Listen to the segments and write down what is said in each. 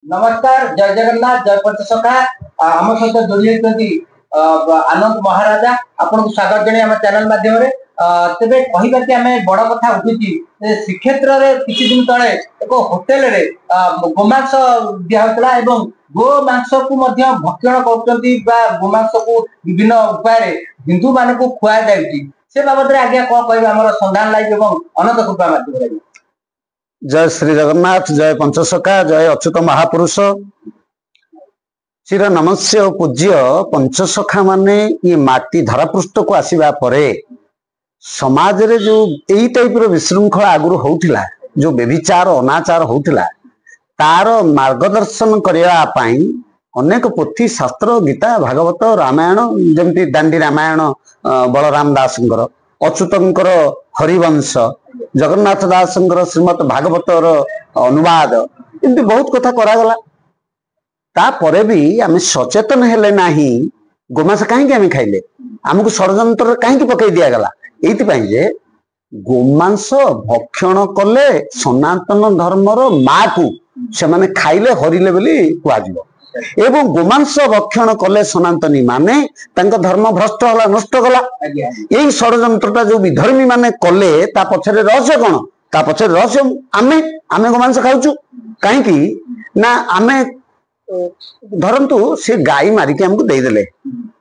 नमस्कार जय जगन्नाथ जय पंचसखा आम सहित जोड़ी आनंद महाराजा आपन को स्वागत जणे आम चैनल माध्यम रे तेबे कहिबा कि आमे बड़ कथा उठुची श्रीक्षेत्र रे किछि दिन तळे एक होटल रे गोमांस दिया होतला एवं गोमांस को मध्य भक्षण करचंती बा गोमांस को विभिन्न उपाय रे हिंदू मान को खुआ जाउची से बाबत रे आज्ञा को कहबा हमर संधान लाइव एवं अनंत कृपा माध्यम रे। जय श्री जगन्नाथ जय पंचसखा जय अच्युत महापुरुष चिर नमस्य पूज्य पंचसखा माने ये माटी धरापृष्ठ को आसीबा परे समाज रे जो एई टाइप रो विशृंखला आगुर होउथिला जो व्यभिचार अनाचार होउथिला तार मार्गदर्शन करिया पाई अनेक पोथी शास्त्र गीता भागवत रामायण जेमती दांडी रामायण बलराम दासंकर अच्युतंकर हरिवंश जगन्नाथ दासंकर श्रीमद भागवतर अनुवाद एमती बहुत कथा करागला तापरे भी आम सचेतन हेले नाही गोमांस कहीं आम खाइले आमको षड्यंत्र कहीं पकई दिगला ये जे गोमांस भक्षण कले सनातन धर्मर माँ को से माने खाइले हरिले बोली कहुआ एवं गोमांस भक्षण कले सनातनी माने तांका धर्म भ्रष्ट होला नष्ट गला यही षड्यंत्रटा जो विधर्मी माने कले ता पछरे रहस्य कौन ता पछरे रहस्य आमे आमे गोमांस खाउछु कहीं ना आमे धरंतु से गाई मारिके हमको देदेले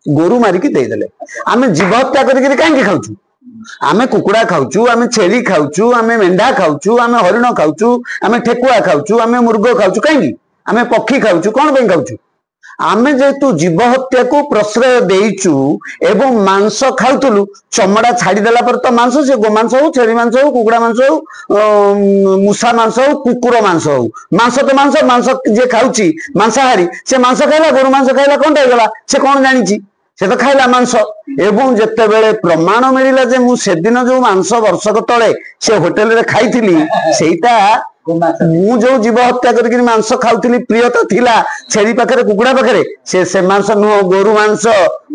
गोरु मारिके देदेले आमे जीव हत्या करके कहीं खाउछु आमे कुकुड़ा खाउछु आमे छेली खाउछु आमे मेंढा खाउछु आमे हरिण खाउछु आमे ठेकुआ खाउछु आमे मुर्ग खाउछु कहीं आमे पक्षी खाउछु कौन पे खाउछु आमे जेतु जीव हत्या को प्रश्रय देइछु एवं मांस खाउतलु चमड़ा छाड़ी देला पर तो मांस से गोमांस हो छेली मांस हो कुकुड़ा मांस हो मूषा मांस हो कुकुर मांस हो मांस तो मांस मांस जे खाउची मांसाहारी से मांस खाइला गोरु मांस खाइला कोन गला से कौन जानिची से तो खाइला मांस एवं जेते बेले प्रमाण मिलिला जे मु सेदिन जो मांस वर्षक तळे से होटल रे खाइथिली सेइता मु जो जीव हत्या करके मांस खाऊली प्रियता थिला छेली पाखरे कुकुड़ा पाखरे से मांस नुह गोरु मांस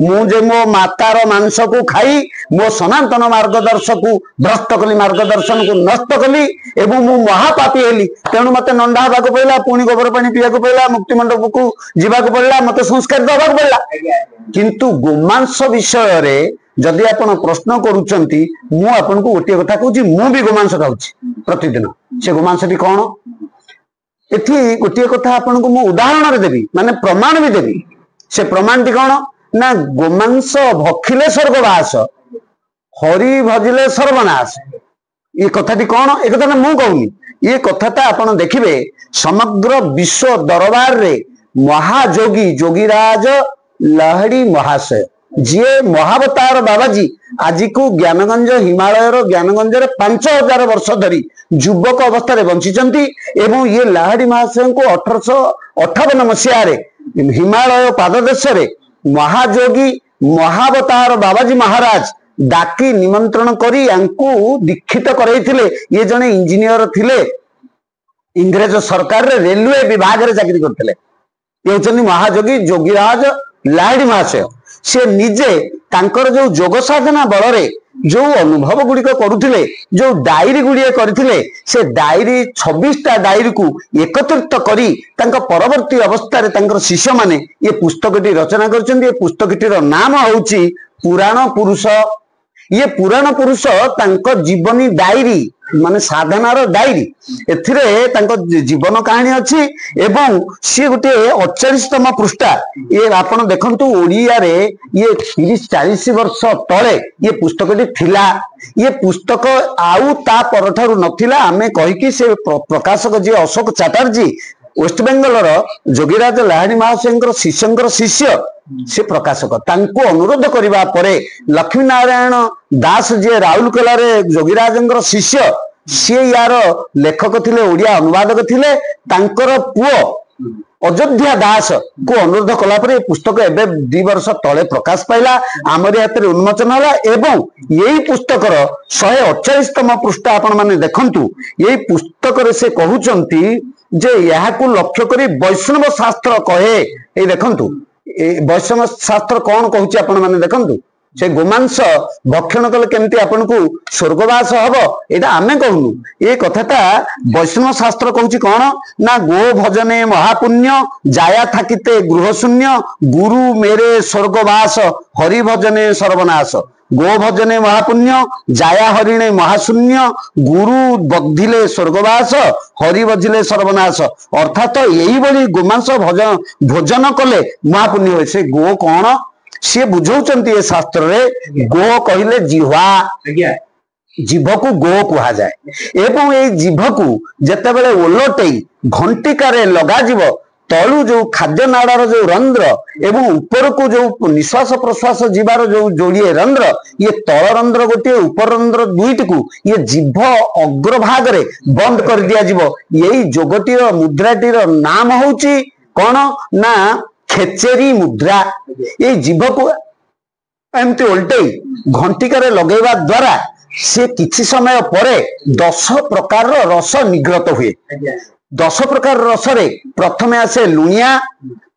मुझे मो मातार मांस को खाई मो सनातन मार्गदर्शक को भ्रष्ट कली मार्गदर्शन को नष्ट कली एवं मु महापापी हेली तेणु मते नंडा हबाक पड़ला पुणी गोबर पानी पीवाक पड़ला मुक्ति मंडप को जीवाक पड़ला मते संस्कार दबाक पड़ला किंतु गोमांस विषय रे जदि आपण प्रश्न करूचंती मु आपन को गोटे कथा कहूची मु भी गोमांस खाऊची प्रतिदिन से गोमांस भी कौन एथि गोटे कथा आपन को मु उदाहरण रे देबी माने प्रमाण भी देबी से प्रमाण टी कौन ना गोमांस भक्षिले स्वर्गवास हरि भजिले सर्वनाश ये कथाटी कौन ए कथा ना मु कहूनी ये कथाटा आपण देखिबे समग्र विश्व दरबार रे महाजोगी जोगीराज लहड़ी महाशय जी महावतार बाबाजी आज को ज्ञानगंज हिमालय ज्ञानगंज 5000 वर्ष धरी युवक अवस्था बंचिचंती एवं ये लाहड़ी महाशय को 1858 मसीह हिमालय पाददेश रे महाजोगी महावतार बाबाजी महाराज डाकी निमंत्रण करी यांकु दीक्षित करैथिले ये जने इंजीनियर थिले इंग्रेज सरकार रे रेलवे विभाग रे चाकरी करथिले ये होचनी महाजोगी जोगीराज लाहड़ी महाशय से निजे तांकर जो जोग साधना बल रे जो अनुभव गुड़िक करुथिले जो डायरी गुड़िए करथिले से डायरी 26टा डायरी को एकत्रित करी तांका परवर्ती अवस्था रे तांकर शिष्य माने ये पुस्तकटी रचना करछन्ती। ये पुस्तकटी रो नाम होउची पुराण पुरुष। ये पुराण पुरुष तांको जीवनी डायरी माने साधनार डायरी एथिरे तांको जीवन कहानी अछि एवं सी गोटे 48तम पृष्ठा ये आपण देखंतु ओडिया रे ये 30-40 वर्ष तळे ये पुस्तकटी थिला ये पुस्तक आउ ता परठारु नथिला आमे कहि कि से प्रकाशक जी अशोक चैटर्जी वेस्ट बेंगल जोगीराज लाहड़ी महाशय शिष्य शिष्य से प्रकाशक तांको अनुरोध करिबा परे लक्ष्मी नारायण दास जी राउरकेला रे जोगीराजंकर शिष्य सी यार लेखक थिले ओडिया अनुवादक थिले तांकर पुओ अयोध्या दास को अनुरोध कला परे पुस्तक एबे 2 वर्ष तळे प्रकाश पाइला आमरी हाथ रे उन्मोचन होला एवं यही पुस्तकर 148तम पृष्ठ आपण माने देखंतु यही पुस्तक रे से कहउचंती जे यहा को लक्ष्य करी वैष्णव शास्त्र कहे ए देखंतु वैष्णव शास्त्र कौन कहूची आपण माने देखंतु से गोमांस भक्षण कले केमती आपन को स्वर्गवास हब एटा आमे कहूनु ए कथाटा वैष्णव शास्त्र कहूची कौन ना गो भजने महापुण्य जाया थाकिते गृह शून्य गुरु मेरे स्वर्गवास हरि भजने सर्वनाश गो भजने महापुण्य जाया हरिणे महाशून्य गुरु बधिले स्वर्गवास हरि बधिले सर्वनाश अर्थात यही भली गोमांस भोजन कले महापुण्य हुए से गो कौन सी बुझाउचंती ए शास्त्र रे गो कहले जिह्वा जीभ को गो कहा जाए एवं ए जीभ को जेतेबेले ओलटेई घंटिकारे लगा जीव तलू जो खाद्य नाड़ार जो रंध्र एवं ऊपर को जो निश्वास प्रश्वास जीवार जो जोड़िए रंध्र ये तल रंध्र गोटे ऊपर रंध्र दुईटी को ये जीभ अग्रभाग रे बंद कर दिया जीव यही जोगटीर मुद्राटीर नाम होची कौन ना खेचेरी मुद्रा ये जीभ को एमती उल्टई घंटिकारे लगेवा द्वारा से किछि समय परे 10 प्रकार रस निग्रत हुए 10 प्रकार रस रे प्रथमे आसे लुणिया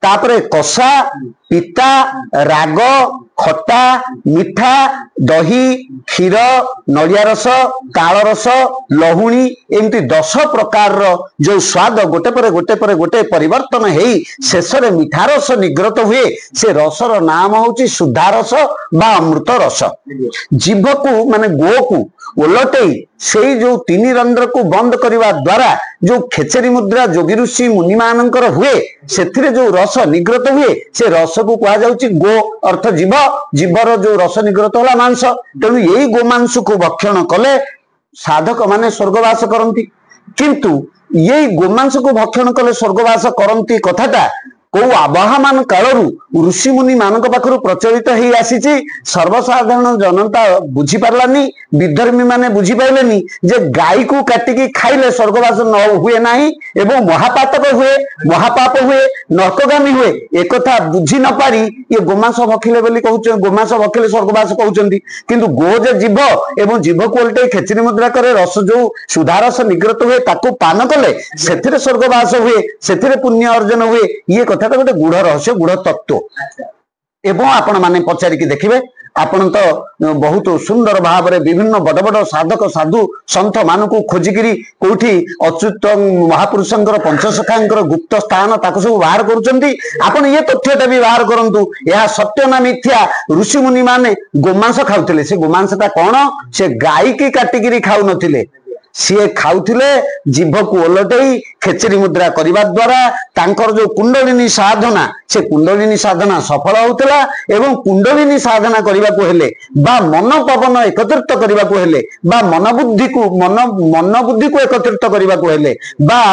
तापरे कषा पिता राग खट्टा मिठा दही क्षीर नड़िया रस काल रस लहुणी एमती 10 प्रकार जो स्वाद गोटे पर गोटे परिवर्तन हेई शेष रे मिठा रस निग्रत हुए से रसर नाम होची शुद्धा रस बा अमृत रस जीभ को माने गो को ओलटेई से जो तीन रंध्र को बंद करने द्वारा जो खेचेरी मुद्रा जोगी ऋषि मुनि मानकर हुए से जो रस निग्रत हुए से रस को कहा जाउची गो अर्थ जीव जीवर जो रस निग्रत होला मांस तेणु यही गोमांस को भक्षण कले साधक माने स्वर्गवास करती किंतु यही गोमांस को भक्षण कले स्वर्गवास करती कथाटा को आवाहमान कालरू ऋषि मुनि मानक पाखरु प्रचलित ही आसीची सर्वसाधारण जनता बुझी पारलानी विधर्मी माने बुझी पाइलेनी जे गाय को काटिकी खाइले स्वर्गवास न हुए नाही एवं महापातक हुए महापाप हुए नरकगामी हुए एक कथा बुझी न पारी ये गोमांस भक्षिले बोली कहउछ गोमांस भक्षिले स्वर्गवास कहउचंती किंतु गो जे जीव एवं जीव को उल्टे खेचरी मुद्रा करे रस जो सुधारस निग्रत हुए ताको पान कले सेथिरे स्वर्गवास हुए सेथिरे पुण्य अर्जन हुए ये कथा गोटे गूढ़ रहस्य गूढ़ तत्व एवं आपण माने पचारिकी देखिबे आपण तो बहुत सुंदर भाव में विभिन्न बड़ बड़ साधक साधु सन्थ मानक खोजिकी कोठी अच्युत महापुरुषंकर पंचसखांकर गुप्त स्थान ताको सब बाहर करुचंती आपण ये तथ्यटा भी बाहर करंतु यह सत्य ना मिथ्या ऋषि मुनि माने गोमांस खाउथिले से गोमांसटा कोन से गाय की काटिकी खाउ नथिले सी खाऊले जीभ को ओलटई खेचरी मुद्रा करने द्वारा तांकर जो कुंडलिनी साधना से कुंडलिनी साधना सफल होता एवं कुंडलिनी साधना करने को हेले बा मन पवन एकत्रित करने को हेले बा मन बुद्धि को एकत्रित करने को हेले बा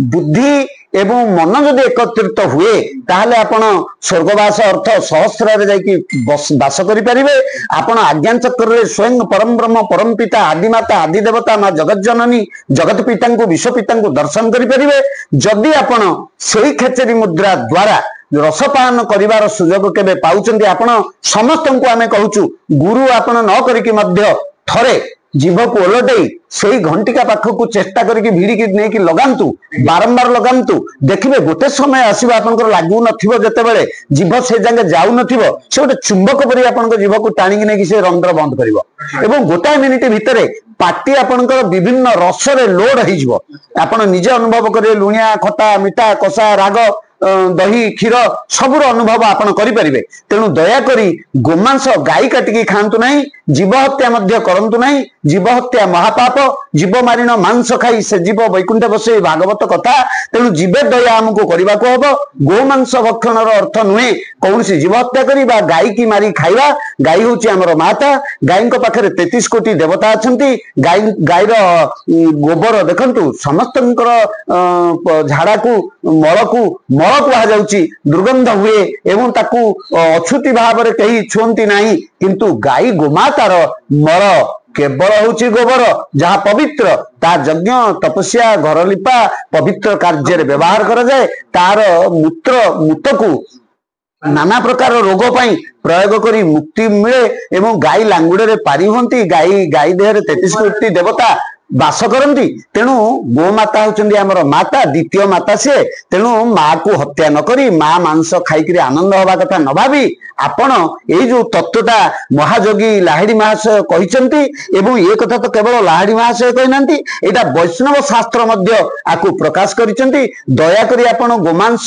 बुद्धि एवं मन जदि एकत्रित हुए ताहले आपण स्वर्गवास अर्थ सहस्र जाकि बास करें आपण आज्ञा चक्र स्वयं परम ब्रह्म परम पिता आदिमाता आदि देवता माँ जगत जननी जगत पिता को विश्व पिता को दर्शन करें जदि आपण से खेचरी मुद्रा द्वारा रसपान करिवार सुजोग केबे पाउचंदी आपण समस्त को आमे कहूचु गुरु आपण न करिकि मध्य थरे जीभ को ओलटई से घंटिका पाख को चेष्टा करके भिड़िकी नहीं लगांतु बारंबार लगांतु देखिए गोटे समय आसो आप लगू नतबे जीभ से जगह जाऊ नथिबो से गोटे चुंबक परि आपन जीभ को टाणी नहीं से रंध्र बंद करिवो एवं गोटाए मिनिट भितर पार्टी आपनकर विभिन्न रस रे लोड हो आपण निजे अनुभव करें लुणिया खटा मिठा कषा राग दही क्षीर सबुर अनुभव आपण करें तेणु दयाकोरी गोमांस गाई काटिकी खातु ना जीव हत्या करतु ना जीव हत्या महापाप जीव मारिन मांस खाई से जीव वैकुंठ बसे भागवत कथा तेणु जीवे दया आमको करने को हम गोमांस भक्षण अर्थ नुहे कौन जीव हत्या करवा गाई की मारी खाइबा गाई हूँ आमर माता गाई पाखे 33 कोटी देवता अच्छा गाई गाईर गोबर देखु समस्त झाड़ा को मल को मल कहुची दुर्गंध हुए एवं ताकू अछूती भाव में कहीं छुंती नहीं किंतु गाई गोमातार मल केवल हूँ गोबर जहाँ पवित्र ता यज्ञ तपस्या घर लिपा पवित्र कार्य व्यवहार करा जाए तार मूत्र को नाना प्रकार रोग पाई प्रयोग करी मुक्ति मिले एवं गाई लांगुड़े पारी होती गाई देह 33 कोटी देवता बास करती तेणु गोमाता होती आमर माता द्वितीय माता सी तेणु माँ को हत्या न करी माँ मांस खाई आनंद हवा कथा न भावी ଆପଣ ଏଇ ଯୋଉ ତତ୍ତ୍ୱଟା ମହାଯୋଗୀ ଲାହିଡ଼ି ମହାଶୟ କହିଛନ୍ତି ଏବଂ ଏ କଥା ତ କେବଳ ଲାହିଡ଼ି ମହାଶୟ କହିନାହାନ୍ତି, ଏଇଟା ବୈଷ୍ଣବ ଶାସ୍ତ୍ର ମଧ୍ୟ ଆକୁ ପ୍ରକାଶ କରିଛନ୍ତି। ଦୟାକରି ଆପଣ ଗୋମାଂସ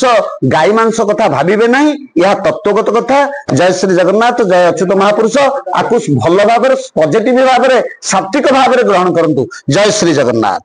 ଗାଈ ମାଂସ କଥା ଭାବିବେ ନାହିଁ, ଏହା ତତ୍ତ୍ୱଗତ କଥା। ଜୟ ଶ୍ରୀ ଜଗନ୍ନାଥ, ଜୟ ଅଚ୍ୟୁତ ମହାପୁରୁଷ। ଆକୁ ଭଲ ଭାବରେ ପଜିଟିଭ ଭାବରେ ସାତ୍ବିକ ଭାବରେ ଗ୍ରହଣ କରନ୍ତୁ। ଜୟ ଶ୍ରୀ ଜଗନ୍ନାଥ।